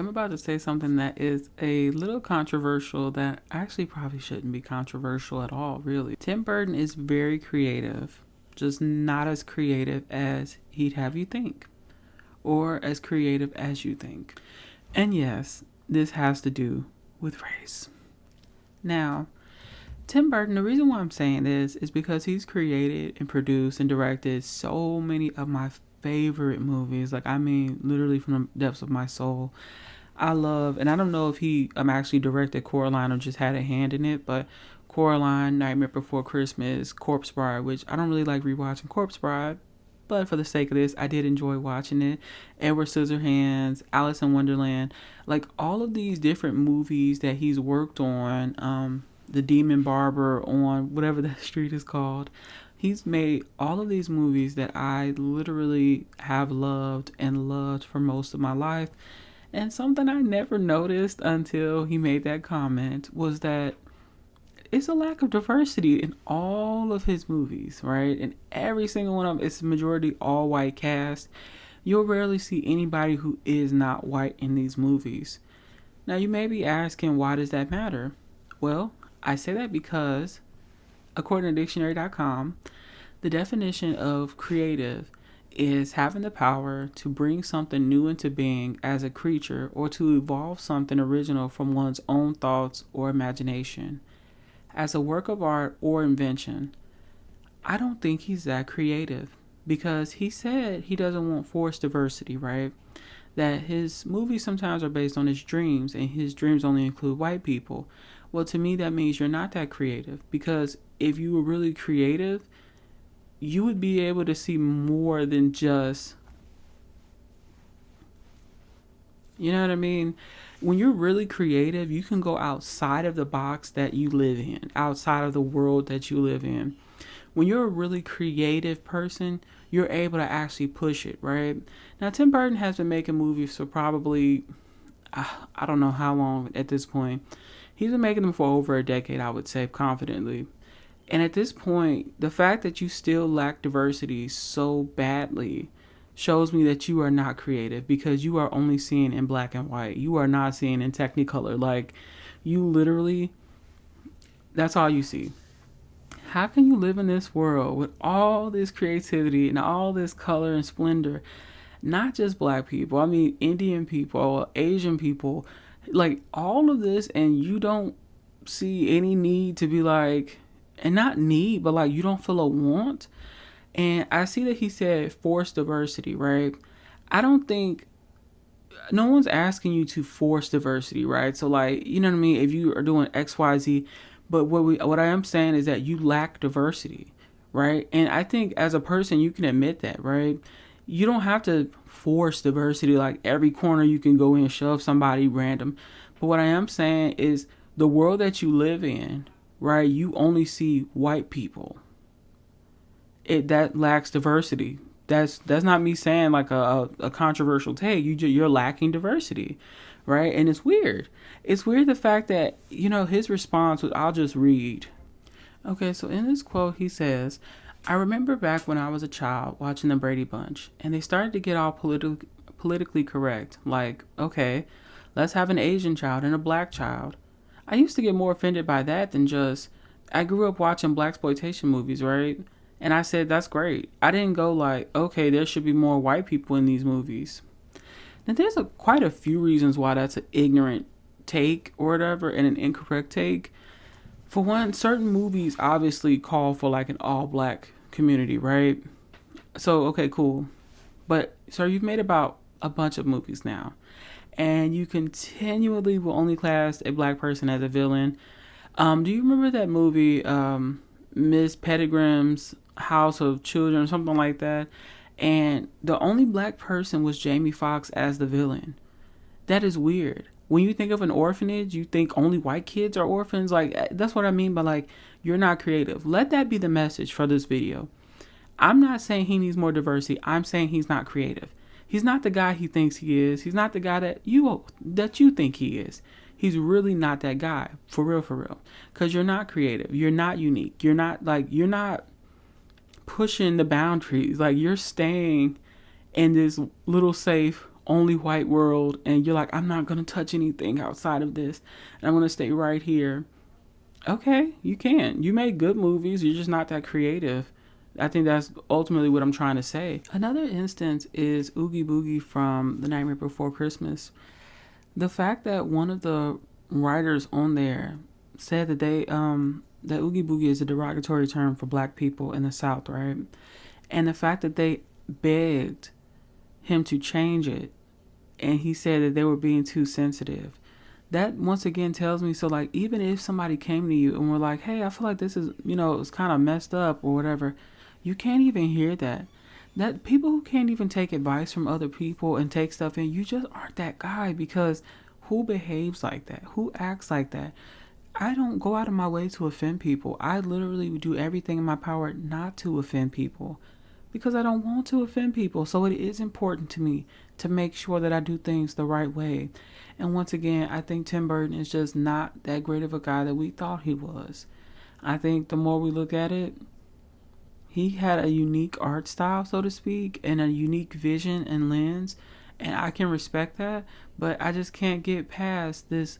I'm about to say something that is a little controversial that actually probably shouldn't be controversial at all, really. Tim Burton is very creative, just not as creative as he'd have you think, or as creative as you think. And yes, this has to do with race. Now, Tim Burton, the reason why I'm saying this is because he's created and produced and directed so many of my favorite movies. Like, I mean, literally from the depths of my soul. I love, and I don't know if he actually directed Coraline or just had a hand in it, but Coraline, Nightmare Before Christmas, Corpse Bride, which I don't really like rewatching Corpse Bride, but for the sake of this, I did enjoy watching it. Edward Scissorhands, Alice in Wonderland, like all of these different movies that he's worked on, The Demon Barber on whatever that street is called. He's made all of these movies that I literally have loved and loved for most of my life. And something I never noticed until he made that comment was that it's a lack of diversity in all of his movies, right? And every single one of them, it's a majority all white cast. You'll rarely see anybody who is not white in these movies. Now, you may be asking, why does that matter? Well, I say that because, according to dictionary.com, the definition of creative is having the power to bring something new into being as a creature or to evolve something original from one's own thoughts or imagination. As a work of art or invention, I don't think he's that creative because he said he doesn't want forced diversity, right? That his movies sometimes are based on his dreams and his dreams only include white people. Well, to me, that means you're not that creative because if you were really creative, you would be able to see more than just, you know what I mean? When you're really creative, you can go outside of the box that you live in, outside of the world that you live in. When you're a really creative person, you're able to actually push it, right? Now, Tim Burton has been making movies for probably, I don't know how long at this point. He's been making them for over a decade, I would say, confidently. And at this point, the fact that you still lack diversity so badly shows me that you are not creative because you are only seeing in black and white. You are not seeing in Technicolor. Like, you literally, that's all you see. How can you live in this world with all this creativity and all this color and splendor? Not just black people, I mean, Indian people, Asian people, like all of this, and you don't see any need to be like, and not need, but like you don't feel a want. And I see that he said forced diversity, right? I don't think no one's asking you to force diversity, right? So like, you know what I mean? If you are doing XYZ, but what I am saying is that you lack diversity, right? And I think as a person you can admit that, right? You don't have to force diversity like every corner you can go in and shove somebody random. But what I am saying is the world that you live in, right? You only see white people. That lacks diversity. That's not me saying like a controversial take. You're lacking diversity, right? And it's weird. It's weird the fact that his response was, "I'll just read." Okay, so in this quote he says, "I remember back when I was a child watching the Brady Bunch, and they started to get all politically correct. Like, okay, let's have an Asian child and a black child. I used to get more offended by that than just, I grew up watching blaxploitation movies, right? And I said, that's great. I didn't go like, okay, there should be more white people in these movies." Now, there's quite a few reasons why that's an ignorant take or whatever and an incorrect take. For one, certain movies obviously call for like an all black community, right? So, okay, cool. But, sir, you've made about a bunch of movies now, and you continually will only cast a black person as a villain. Do you remember that movie, Miss Pettigrim's House of Children or something like that? And the only black person was Jamie Foxx as the villain. That is weird. When you think of an orphanage, you think only white kids are orphans. Like, that's what I mean by like, you're not creative. Let that be the message for this video. I'm not saying he needs more diversity. I'm saying he's not creative. He's not the guy he thinks he is. He's not the guy that you think he is. He's really not that guy. For real. Because you're not creative. You're not unique. You're not pushing the boundaries. Like, you're staying in this little safe only white world, and you're like, I'm not going to touch anything outside of this, and I'm going to stay right here. Okay, you can. You make good movies, you're just not that creative. I think that's ultimately what I'm trying to say. Another instance is Oogie Boogie from The Nightmare Before Christmas. The fact that one of the writers on there said that that Oogie Boogie is a derogatory term for black people in the South, right? And the fact that they begged him to change it, and he said that they were being too sensitive. That once again tells me, so like, even if somebody came to you and were like, hey, I feel like this is, it's kind of messed up or whatever, you can't even hear that. That people who can't even take advice from other people and take stuff in, you just aren't that guy, because who behaves like that? Who acts like that? I don't go out of my way to offend people. I literally do everything in my power not to offend people, because I don't want to offend people. So it is important to me to make sure that I do things the right way. And once again, I think Tim Burton is just not that great of a guy that we thought he was. I think the more we look at it, he had a unique art style, so to speak, and a unique vision and lens. And I can respect that, but I just can't get past this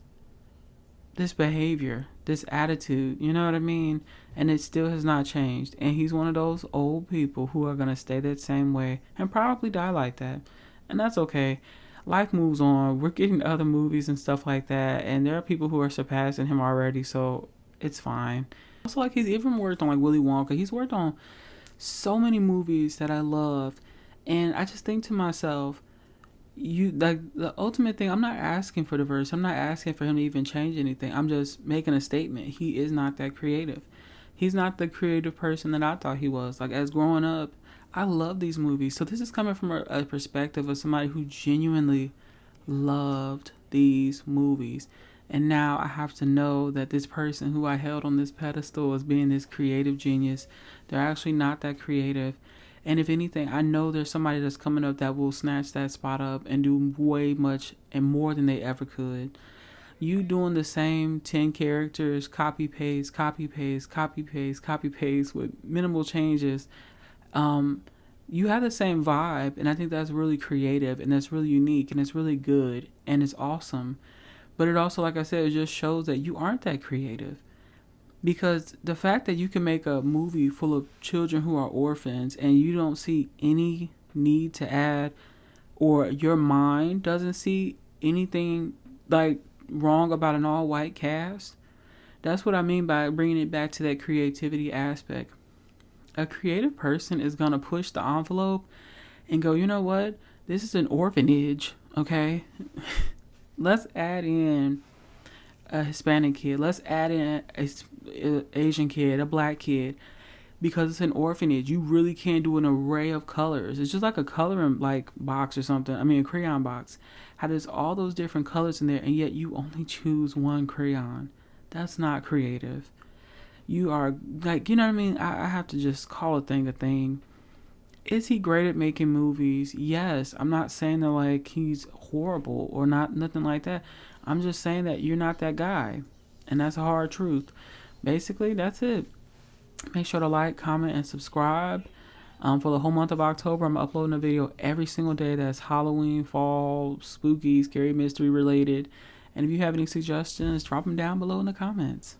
behavior, this attitude, you know what I mean? And it still has not changed. And he's one of those old people who are going to stay that same way and probably die like that. And that's okay. Life moves on. We're getting other movies and stuff like that. And there are people who are surpassing him already, so it's fine. Also, like, he's even worked on, like, Willy Wonka. He's worked on so many movies that I love. And I just think to myself, the ultimate thing, I'm not asking for diversity. I'm not asking for him to even change anything. I'm just making a statement. He is not that creative. He's not the creative person that I thought he was. Like, as growing up, I love these movies. So this is coming from a perspective of somebody who genuinely loved these movies. And now I have to know that this person who I held on this pedestal as being this creative genius, they're actually not that creative. And if anything, I know there's somebody that's coming up that will snatch that spot up and do way much and more than they ever could. You doing the same 10 characters, copy paste, copy paste, copy paste, copy paste with minimal changes. You have the same vibe, and I think that's really creative, and that's really unique, and it's really good, and it's awesome. But it also, like I said, it just shows that you aren't that creative. Because the fact that you can make a movie full of children who are orphans and you don't see any need to add, or your mind doesn't see anything like wrong about an all-white cast, that's what I mean by bringing it back to that creativity aspect. A creative person is going to push the envelope and go, you know what? This is an orphanage, okay? Let's add in a Hispanic kid. Let's add in a Asian kid, a black kid, because it's an orphanage. You really can't do an array of colors. It's just like a coloring like box or something. I mean, a crayon box. How there's all those different colors in there, and yet you only choose one crayon. That's not creative. You are like, you know what I mean? I have to just call a thing a thing. Is he great at making movies? Yes. I'm not saying that like he's horrible or nothing like that. I'm just saying that you're not that guy. And that's a hard truth. Basically, that's it. Make sure to like, comment, and subscribe. For the whole month of October, I'm uploading a video every single day that's Halloween, fall, spooky, scary, mystery related. And if you have any suggestions, drop them down below in the comments.